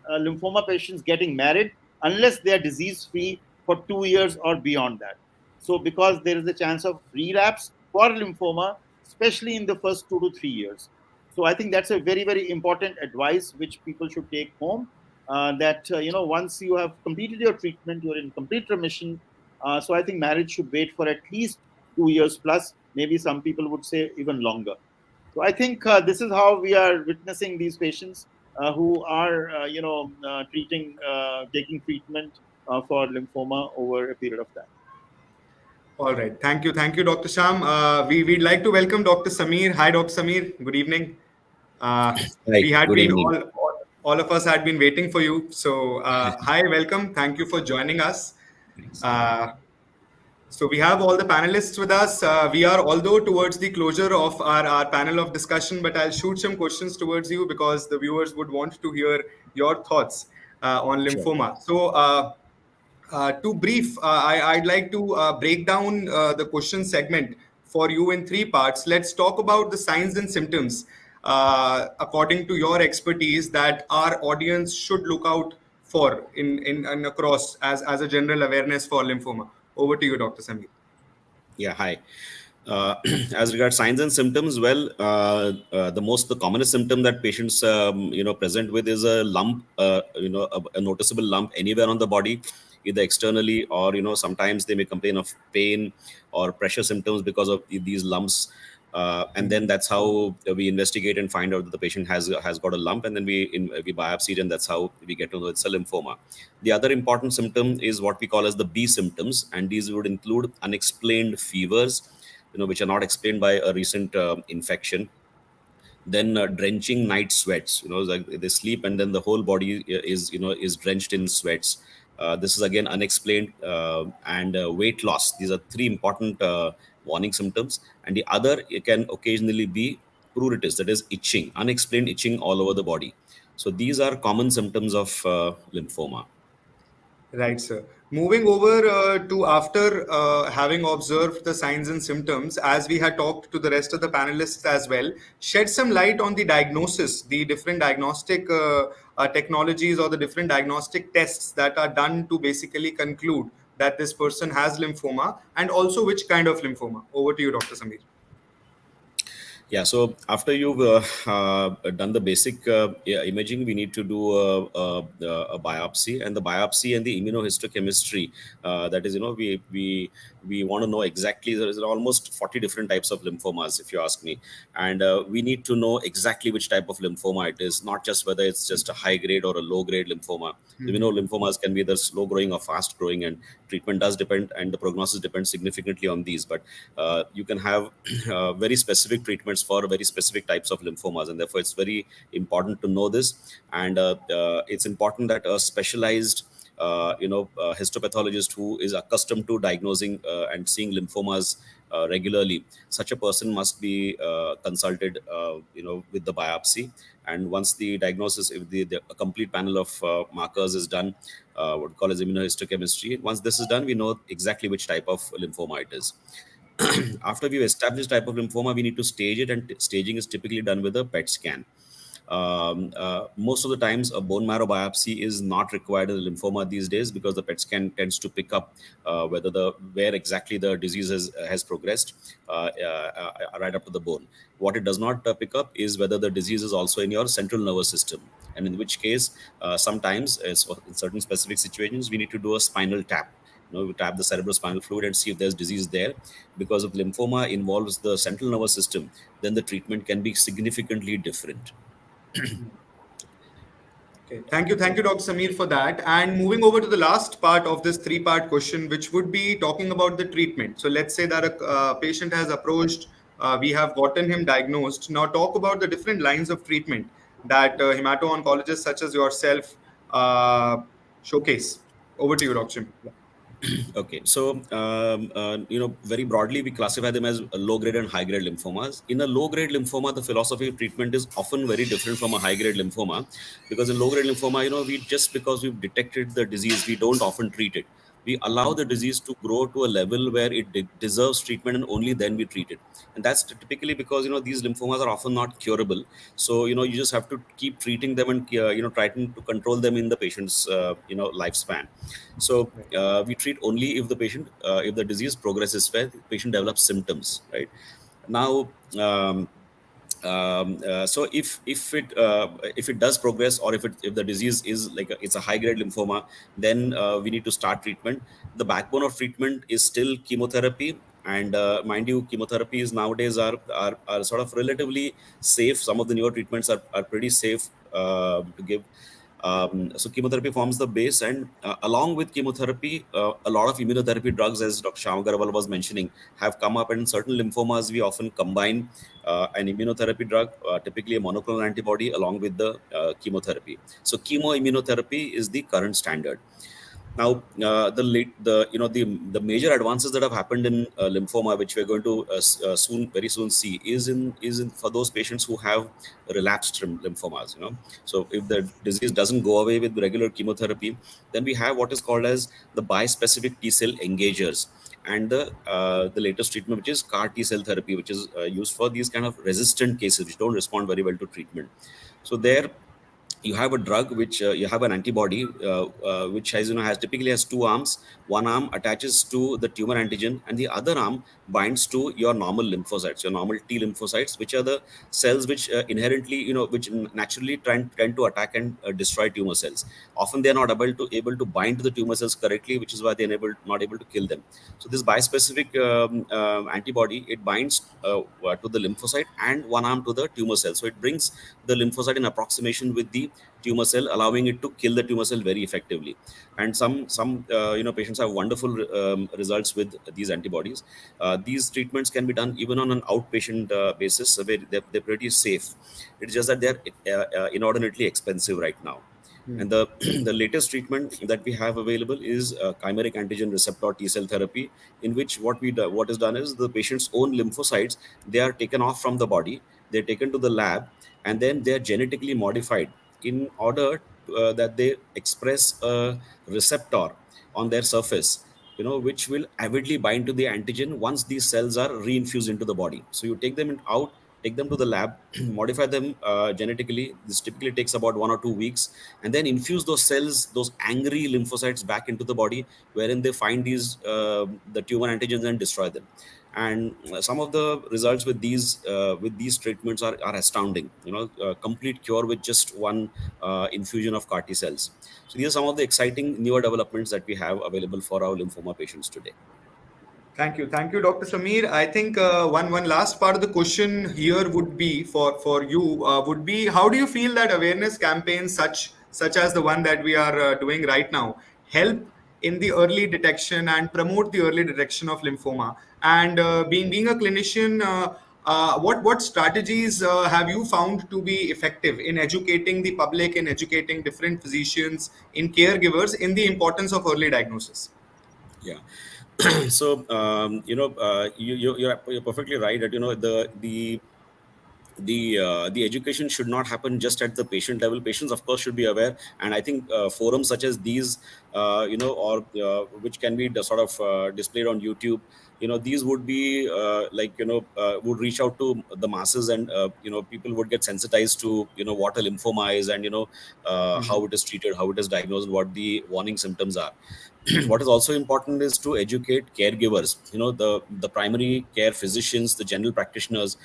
lymphoma patients getting married unless they are disease free for 2 years or beyond that. So, because there is a chance of relapse for lymphoma, especially in the first 2 to 3 years. So, I think that's a very, very important advice which people should take home. That once you have completed your treatment, you're in complete remission. So, I think marriage should wait for at least 2 years plus. Maybe some people would say even longer. So I think this is how we are witnessing these patients who are, taking treatment for lymphoma over a period of time. All right. Thank you, Dr. Shyam. We'd like to welcome Dr. Samir. Hi, Dr. Samir. Good evening. We Right. had Good been evening. all of us had been waiting for you. So, hi, welcome. Thank you for joining us. Uh, so we have all the panelists with us. We are, although towards the closure of our panel of discussion, but I'll shoot some questions towards you because the viewers would want to hear your thoughts on Sure. lymphoma. So, to brief, I'd like to break down the question segment for you in 3 parts. Let's talk about the signs and symptoms, according to your expertise, that our audience should look out for in across as a general awareness for lymphoma. Over to you, Dr. Samir. Yeah. Hi. Uh, as regards signs and symptoms, well, the commonest symptom that patients present with is a lump, a noticeable lump anywhere on the body, either externally or sometimes they may complain of pain or pressure symptoms because of these lumps. And then that's how we investigate and find out that the patient has got a lump, and then we biopsy it, and that's how we get to know it's a lymphoma. The other important symptom is what we call as the B symptoms, and these would include unexplained fevers, which are not explained by a recent infection. Then drenching night sweats, like they sleep and then the whole body is drenched in sweats. This is again unexplained, and weight loss. These are 3 important warning symptoms. And the other, it can occasionally be pruritus, that is itching, unexplained itching all over the body. So these are common symptoms of lymphoma. Right, sir. Moving over to after having observed the signs and symptoms, as we had talked to the rest of the panelists as well, shed some light on the diagnosis, the different diagnostic technologies or the different diagnostic tests that are done to basically conclude that this person has lymphoma, and also which kind of lymphoma. Over to you, Dr. Samir. Yeah, so after you've done the basic imaging, we need to do a biopsy, and the biopsy and the immunohistochemistry. That is, we want to know exactly. There is almost 40 different types of lymphomas, if you ask me, and we need to know exactly which type of lymphoma it is, not just whether it's just a high grade or a low grade lymphoma. We know lymphomas can be either slow growing or fast growing, and treatment does depend, and the prognosis depends significantly on these. But you can have very specific treatments for very specific types of lymphomas, and therefore it's very important to know this. And it's important that a specialized histopathologist who is accustomed to diagnosing and seeing lymphomas regularly, such a person must be consulted, with the biopsy. And once the diagnosis, if a complete panel of markers is done, what we call as immunohistochemistry, once this is done, we know exactly which type of lymphoma it is. After we've established type of lymphoma, we need to stage it, and staging is typically done with a PET scan. Most of the times, a bone marrow biopsy is not required in lymphoma these days, because the PET scan tends to pick up where exactly the disease has progressed, right up to the bone. What it does not pick up is whether the disease is also in your central nervous system, and in which case, sometimes, in certain specific situations, we need to do a spinal tap. We tap the cerebrospinal fluid and see if there's disease there. Because if lymphoma involves the central nervous system, then the treatment can be significantly different. Okay, thank you, Dr. Sameer, for that. And moving over to the last part of this three-part question, which would be talking about the treatment. So let's say that a patient has approached, we have gotten him diagnosed. Now talk about the different lines of treatment that hemato-oncologists such as yourself showcase. Over to you, Dr. Sameer. Okay, so very broadly, we classify them as low-grade and high-grade lymphomas. In a low-grade lymphoma, the philosophy of treatment is often very different from a high-grade lymphoma, because in low-grade lymphoma, we just because we've detected the disease, we don't often treat it. We allow the disease to grow to a level where it deserves treatment, and only then we treat it. And that's typically because these lymphomas are often not curable. So you just have to keep treating them, and trying to control them in the patient's lifespan. So we treat only if if the disease progresses, where the patient develops symptoms, right? Now, so if it does progress, or if the disease is like it's a high grade lymphoma, then we need to start treatment. The backbone of treatment is still chemotherapy. And mind you, chemotherapies nowadays are sort of relatively safe. Some of the newer treatments are pretty safe to give. So chemotherapy forms the base, and along with chemotherapy, a lot of immunotherapy drugs, as Dr. Shyam Aggarwal was mentioning, have come up. And in certain lymphomas, we often combine an immunotherapy drug, typically a monoclonal antibody, along with the chemotherapy. So chemoimmunotherapy is the current standard. Now, the major advances that have happened in lymphoma, which we're going to very soon see, is in for those patients who have relapsed lymphomas. So if the disease doesn't go away with regular chemotherapy, then we have what is called as the bispecific T cell engagers, and the latest treatment, which is CAR T cell therapy, which is used for these kind of resistant cases which don't respond very well to treatment. So there, you have a drug which you have an antibody which has typically has two arms. One arm attaches to the tumor antigen, and the other arm binds to your normal lymphocytes, your normal T lymphocytes, which are the cells which inherently, which naturally tend to attack and destroy tumor cells. Often they are not able to bind to the tumor cells correctly, which is why they are not able to kill them. So this bispecific antibody, it binds to the lymphocyte and one arm to the tumor cell. So it brings the lymphocyte in approximation with the tumor cell, allowing it to kill the tumor cell very effectively. And some patients have wonderful results with these antibodies. These treatments can be done even on an outpatient basis, where they're pretty safe. It's just that they're inordinately expensive right now. And the the latest treatment that we have available is chimeric antigen receptor T cell therapy, in which what is done is the patient's own lymphocytes, they are taken off from the body, they're taken to the lab, and then they're genetically modified in order that they express a receptor on their surface, which will avidly bind to the antigen once these cells are reinfused into the body. So you take them out, take them to the lab, modify them genetically. This typically takes about 1 or 2 weeks, and then infuse those cells, those angry lymphocytes, back into the body, wherein they find the tumor antigens and destroy them. And some of the results with these treatments are astounding. Complete cure with just one infusion of CAR T cells. So these are some of the exciting newer developments that we have available for our lymphoma patients today. Thank you, Dr. Sameer. I think one last part of the question here would be for you would be, how do you feel that awareness campaigns such as the one that we are doing right now help in the early detection and promote the early detection of lymphoma? And being a clinician, what strategies have you found to be effective in educating the public, in educating different physicians, in caregivers, in the importance of early diagnosis? Yeah. So you're perfectly right that the education should not happen just at the patient level. Patients, of course, should be aware, and I think forums such as these, or which can be sort of displayed on YouTube. These would be would reach out to the masses, and people would get sensitized to what a lymphoma is, and how it is treated, how it is diagnosed, what the warning symptoms are. What is also important is to educate caregivers, the primary care physicians, the general practitioners,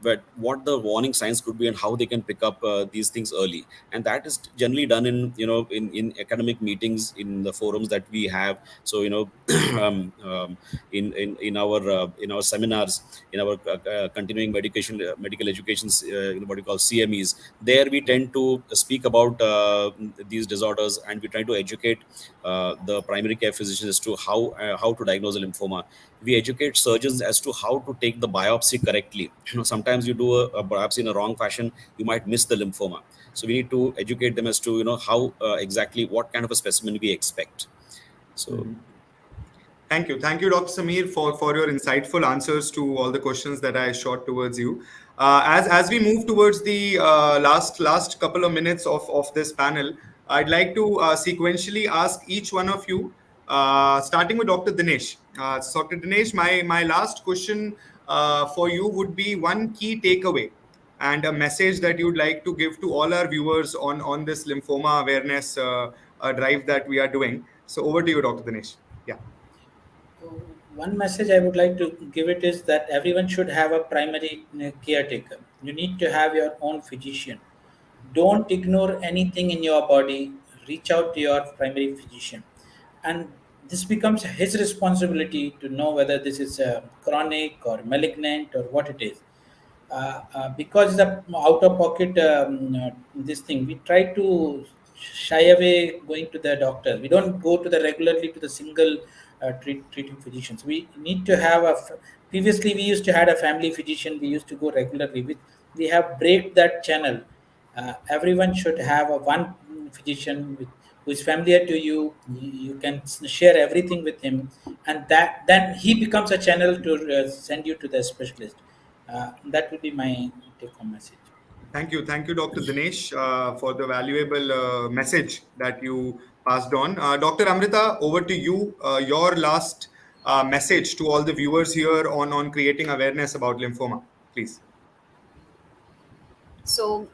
but what the warning signs could be and how they can pick up these things early. And that is generally done in academic meetings, in the forums that we have. So in our seminars, in our continuing medical educations, what you call CMEs, there we tend to speak about these disorders, and we try to educate the primary care physicians as to how to diagnose a lymphoma. We educate surgeons as to how to take the biopsy correctly. Sometimes you do a biopsy in a wrong fashion, you might miss the lymphoma. So we need to educate them as to how exactly what kind of a specimen we expect. So Thank you. Thank you, Dr. Sameer, for your insightful answers to all the questions that I shot towards you. As we move towards the last couple of minutes of this panel, I'd like to sequentially ask each one of you, starting with Dr. Dinesh. So Dr. Dinesh, my last question for you would be one key takeaway and a message that you'd like to give to all our viewers on this lymphoma awareness drive that we are doing. So over to you, Dr. Dinesh. Yeah. One message I would like to give it is that everyone should have a primary caretaker. You need to have your own physician. Don't ignore anything in your body. Reach out to your primary physician, and this becomes his responsibility to know whether this is chronic or malignant or what it is. Because the out of pocket this thing, we try to shy away going to the doctor. We don't go to the regularly to the single treating physicians. We need to have previously we used to had a family physician, we used to go regularly with. We have break that channel. Everyone should have a one physician who is familiar to you. You can share everything with him, and that then he becomes a channel to send you to the specialist. That will be my take home message. Thank you, Dr. Dinesh, for the valuable message that you passed on. Dr. Amrita, over to you. Your last message to all the viewers here on creating awareness about lymphoma, please. So,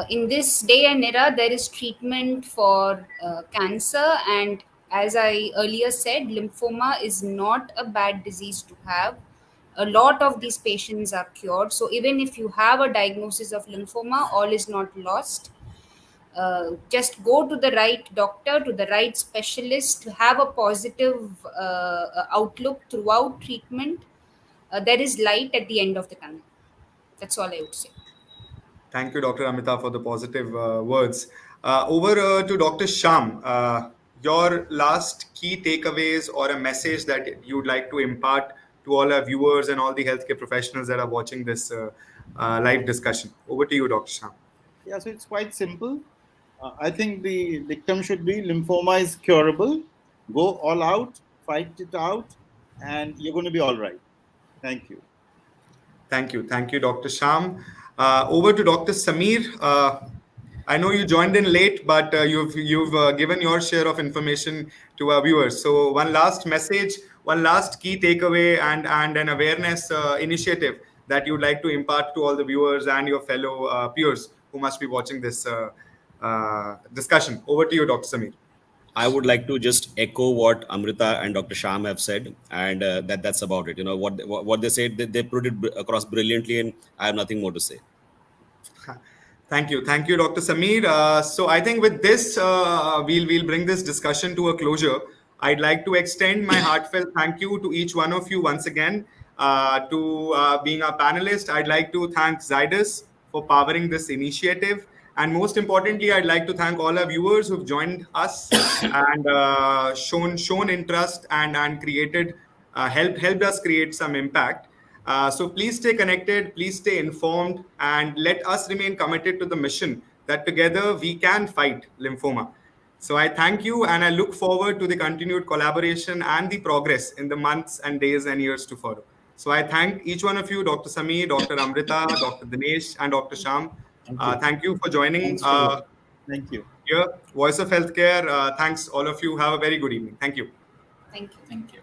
in this day and era, there is treatment for cancer, and as I earlier said, lymphoma is not a bad disease to have. A lot of these patients are cured. So, even if you have a diagnosis of lymphoma, all is not lost. Just go to the right doctor, to the right specialist, to have a positive outlook throughout treatment. There is light at the end of the tunnel. That's all I would say. Thank you, Dr. Amrita, for the positive words. Over to Dr. Shyam. Your last key takeaways or a message that you'd like to impart to all our viewers and all the healthcare professionals that are watching this live discussion. Over to you, Dr. Shyam. Yeah, so it's quite simple. I think the dictum should be lymphoma is curable. Go all out, fight it out, and you're going to be all right. Thank you. Thank you. Thank you, Dr. Shyam. Over to Dr. Sameer. I know you joined in late, but you've given your share of information to our viewers. So one last message, one last key takeaway, and an awareness initiative that you'd like to impart to all the viewers and your fellow peers who must be watching this discussion. Over to you, Dr. Sameer. I would like to just echo what Amrita and Dr. Shyam have said, and that's about it. What they said, they put it across brilliantly, and I have nothing more to say. Thank you, Dr. Sameer. So I think with this, we'll bring this discussion to a closure. I'd like to extend my heartfelt thank you to each one of you once again to being a panelist. I'd like to thank Zydus for powering this initiative. And most importantly, I'd like to thank all our viewers who've joined us and shown interest and created helped us create some impact. So please stay connected, please stay informed, and let us remain committed to the mission that together we can fight lymphoma. So I thank you, and I look forward to the continued collaboration and the progress in the months and days and years to follow. So I thank each one of you, Dr. Sameer, Dr. Amrita, Dr. Dinesh, and Dr. Shyam. Thank you. Thank you for joining Thanks to you. Thank you. here. Voice of Healthcare. Thanks, all of you. Have a very good evening. Thank you. Thank you. Thank you.